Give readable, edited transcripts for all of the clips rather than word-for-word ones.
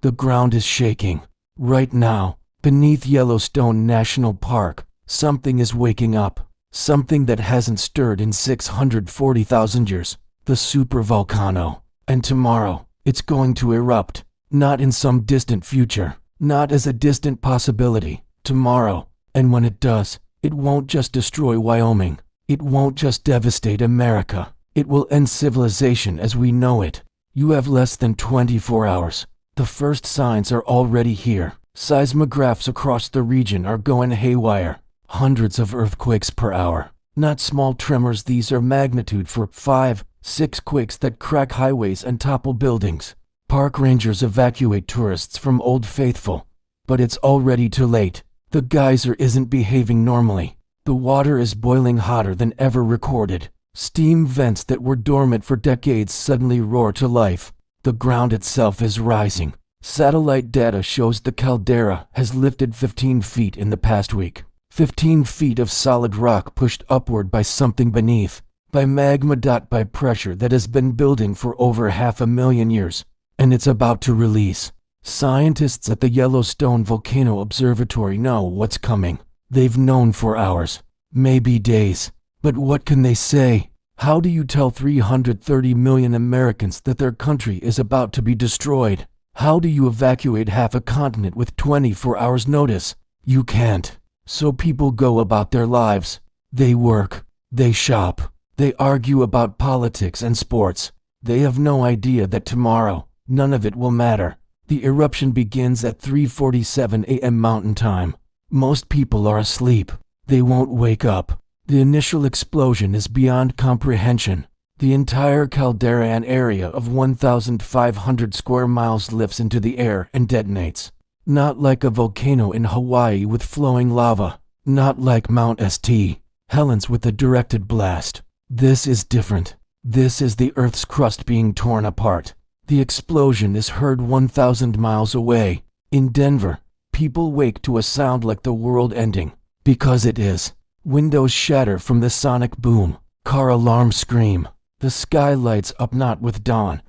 The ground is shaking. Right now, beneath Yellowstone National Park, something is waking up. Something that hasn't stirred in 640,000 years. The supervolcano. And tomorrow, it's going to erupt. Not in some distant future. Not as a distant possibility. Tomorrow. And when it does, it won't just destroy Wyoming. It won't just devastate America. It will end civilization as we know it. You have less than 24 hours. The first signs are already here. Seismographs across the region are going haywire. Hundreds of earthquakes per hour. Not small tremors, these are magnitude 4, 5, 6 quakes that crack highways and topple buildings. Park rangers evacuate tourists from Old Faithful. But it's already too late. The geyser isn't behaving normally. The water is boiling hotter than ever recorded. Steam vents that were dormant for decades suddenly roar to life. The ground itself is rising. Satellite data shows the caldera has lifted 15 feet in the past week. 15 feet of solid rock pushed upward by something beneath. By magma. By pressure that has been building for over 500,000 years. And it's about to release. Scientists at the Yellowstone Volcano Observatory know what's coming. They've known for hours, maybe days. But what can they say? How do you tell 330 million Americans that their country is about to be destroyed? How do you evacuate half a continent with 24 hours notice? You can't. So people go about their lives. They work. They shop. They argue about politics and sports. They have no idea that tomorrow, none of it will matter. The eruption begins at 3:47 a.m. Mountain Time. Most people are asleep. They won't wake up. The initial explosion is beyond comprehension. The entire caldera, an area of 1,500 square miles, lifts into the air and detonates. Not like a volcano in Hawaii with flowing lava. Not like Mount St. Helens with a directed blast. This is different. This is the Earth's crust being torn apart. The explosion is heard 1,000 miles away. In Denver, people wake to a sound like the world ending. Because it is. Windows shatter from the sonic boom. Car alarms scream. The sky lights up not with dawn,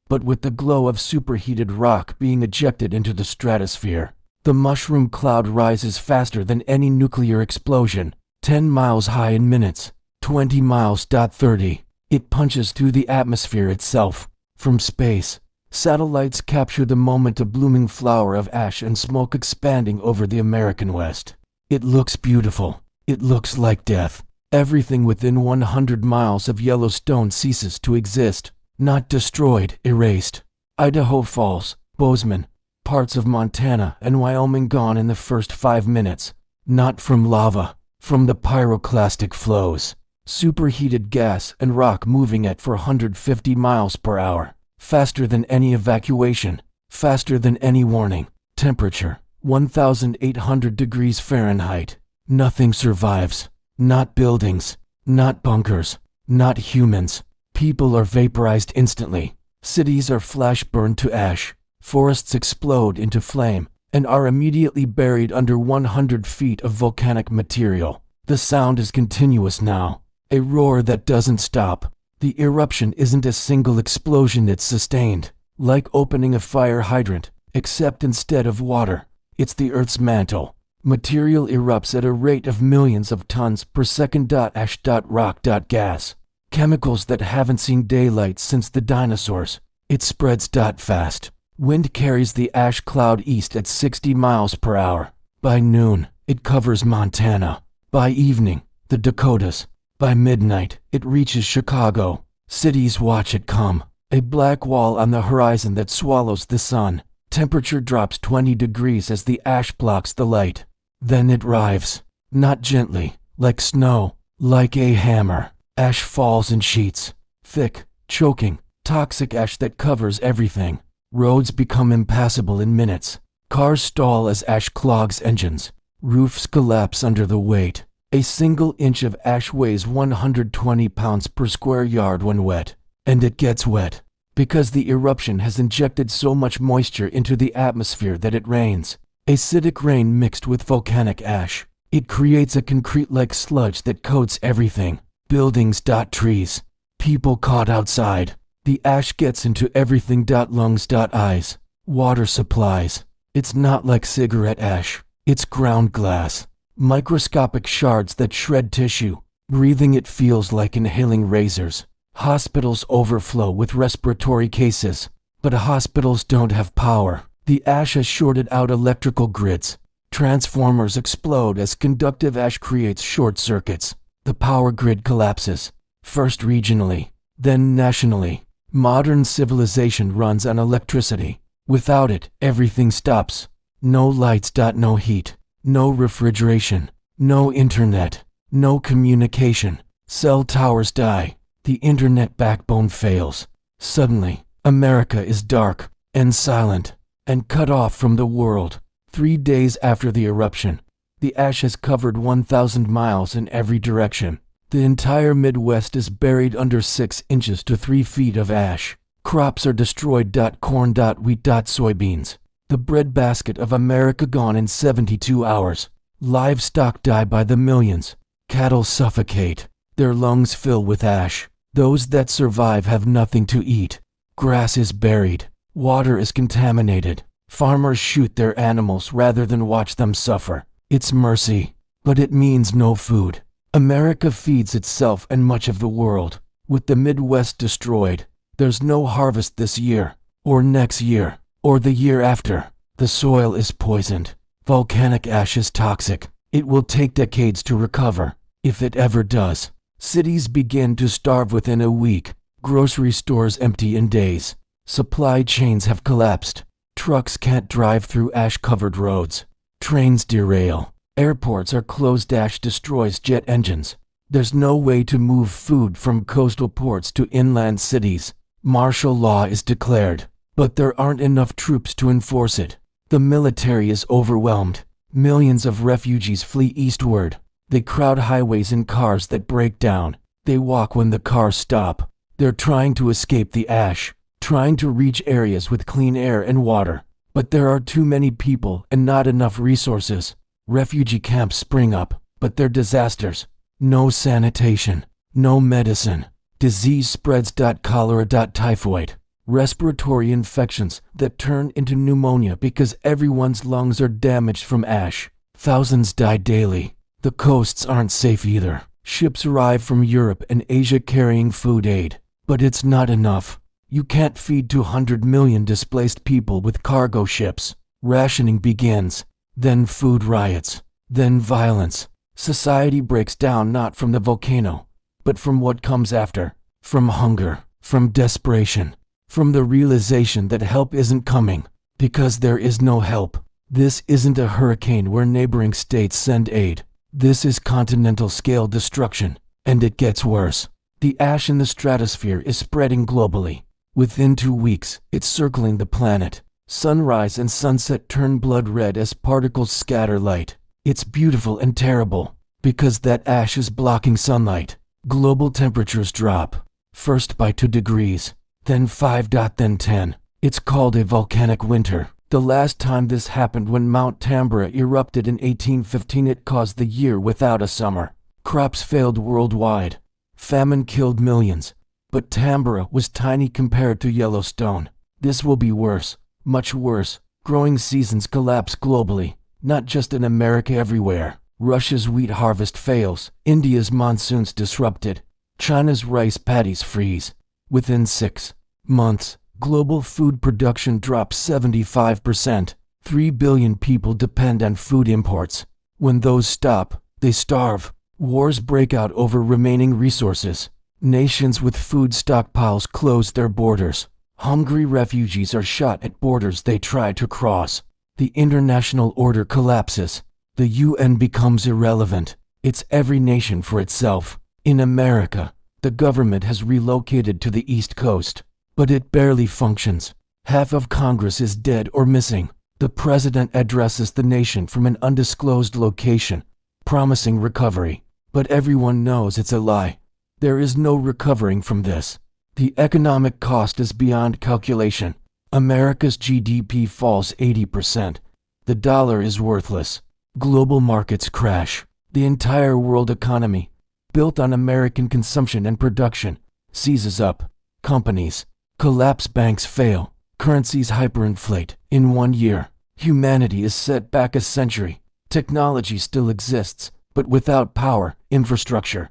but with the glow of superheated rock being ejected into the stratosphere. The mushroom cloud rises faster than any nuclear explosion. 10 miles high in minutes. 20 miles. 30. It punches through the atmosphere itself. From space, satellites capture the moment, a blooming flower of ash and smoke expanding over the American West. It looks beautiful. It looks like death. Everything within 100 miles of Yellowstone ceases to exist. Not destroyed, erased. Idaho Falls, Bozeman, parts of Montana and Wyoming gone in the first 5 minutes. Not from lava, from the pyroclastic flows. Superheated gas and rock moving at 450 miles per hour. Faster than any evacuation. Faster than any warning. Temperature, 1,800 degrees Fahrenheit. Nothing survives. Not buildings. Not bunkers. Not humans. People are vaporized instantly. Cities are flash burned to ash. Forests explode into flame and are immediately buried under 100 feet of volcanic material. The sound is continuous now. A roar that doesn't stop. The eruption isn't a single explosion, it's sustained. Like opening a fire hydrant, except instead of water, it's the Earth's mantle. Material erupts at a rate of millions of tons per second. Ash. Rock. Gas. Chemicals that haven't seen daylight since the dinosaurs. It spreads. Fast. Wind carries the ash cloud east at 60 miles per hour. By noon, it covers Montana. By evening, the Dakotas. By midnight, it reaches Chicago. Cities watch it come. A black wall on the horizon that swallows the sun. Temperature drops 20 degrees as the ash blocks the light. Then it arrives. Not gently, like snow, like a hammer. Ash falls in sheets. Thick, choking, toxic ash that covers everything. Roads become impassable in minutes. Cars stall as ash clogs engines. Roofs collapse under the weight. A single inch of ash weighs 120 pounds per square yard when wet. And it gets wet because the eruption has injected so much moisture into the atmosphere that it rains. Acidic rain mixed with volcanic ash. It creates a concrete-like sludge that coats everything. Buildings. Trees. People caught outside. The ash gets into everything. Lungs. Eyes. Water supplies. It's not like cigarette ash. It's ground glass. Microscopic shards that shred tissue. Breathing it feels like inhaling razors. Hospitals overflow with respiratory cases. But hospitals don't have power. The ash has shorted out electrical grids. Transformers explode as conductive ash creates short circuits. The power grid collapses. First regionally, then nationally. Modern civilization runs on electricity. Without it, everything stops. No lights. No heat. No refrigeration. No internet. No communication. Cell towers die. The internet backbone fails. Suddenly, America is dark and silent and cut off from the world. 3 days after the eruption, the ash has covered 1,000 miles in every direction. The entire Midwest is buried under 6 inches to 3 feet of ash. Crops are destroyed. Corn, wheat, soybeans. The breadbasket of America gone in 72 hours. Livestock die by the millions. Cattle suffocate. Their lungs fill with ash. Those that survive have nothing to eat. Grass is buried. Water is contaminated. Farmers shoot their animals rather than watch them suffer. It's mercy, but it means no food. America feeds itself and much of the world. With the Midwest destroyed, there's no harvest this year, or next year, or the year after. The soil is poisoned. Volcanic ash is toxic. It will take decades to recover, if it ever does. Cities begin to starve within a week. Grocery stores empty in days. Supply chains have collapsed. Trucks can't drive through ash-covered roads. Trains derail. Airports are closed. Ash destroys jet engines. There's no way to move food from coastal ports to inland cities. Martial law is declared, but there aren't enough troops to enforce it. The military is overwhelmed. Millions of refugees flee eastward. They crowd highways in cars that break down. They walk when the cars stop. They're trying to escape the ash, trying to reach areas with clean air and water. But there are too many people and not enough resources. Refugee camps spring up, but they're disasters. No sanitation, no medicine. Disease spreads. Cholera. Typhoid. Respiratory infections that turn into pneumonia because everyone's lungs are damaged from ash. Thousands die daily. The coasts aren't safe either. Ships arrive from Europe and Asia carrying food aid. But it's not enough. You can't feed 200 million displaced people with cargo ships. Rationing begins. Then food riots. Then violence. Society breaks down not from the volcano, but from what comes after. From hunger. From desperation. From the realization that help isn't coming. Because there is no help. This isn't a hurricane where neighboring states send aid. This is continental-scale destruction. And it gets worse. The ash in the stratosphere is spreading globally. Within 2 weeks, it's circling the planet. Sunrise and sunset turn blood red as particles scatter light. It's beautiful and terrible, because that ash is blocking sunlight. Global temperatures drop, first by 2 degrees, then 5. Then 10. It's called a volcanic winter. The last time this happened when Mount Tambora erupted in 1815. It caused the year without a summer. Crops failed worldwide. Famine killed millions. But Tambora was tiny compared to Yellowstone. This will be worse, much worse. Growing seasons collapse globally, not just in America, everywhere. Russia's wheat harvest fails. India's monsoons disrupted. China's rice paddies freeze. Within 6 months, global food production drops 75%. 3 billion people depend on food imports. When those stop, they starve. Wars break out over remaining resources. Nations with food stockpiles close their borders. Hungry refugees are shot at borders they try to cross. The international order collapses. The UN becomes irrelevant. It's every nation for itself. In America, the government has relocated to the East Coast, but it barely functions. Half of Congress is dead or missing. The president addresses the nation from an undisclosed location, promising recovery. But everyone knows it's a lie. There is no recovering from this. The economic cost is beyond calculation. America's GDP falls 80%. The dollar is worthless. Global markets crash. The entire world economy, built on American consumption and production, seizes up. Companies collapse, banks fail. Currencies hyperinflate. In 1 year, humanity is set back a century. Technology still exists, but without power, infrastructure,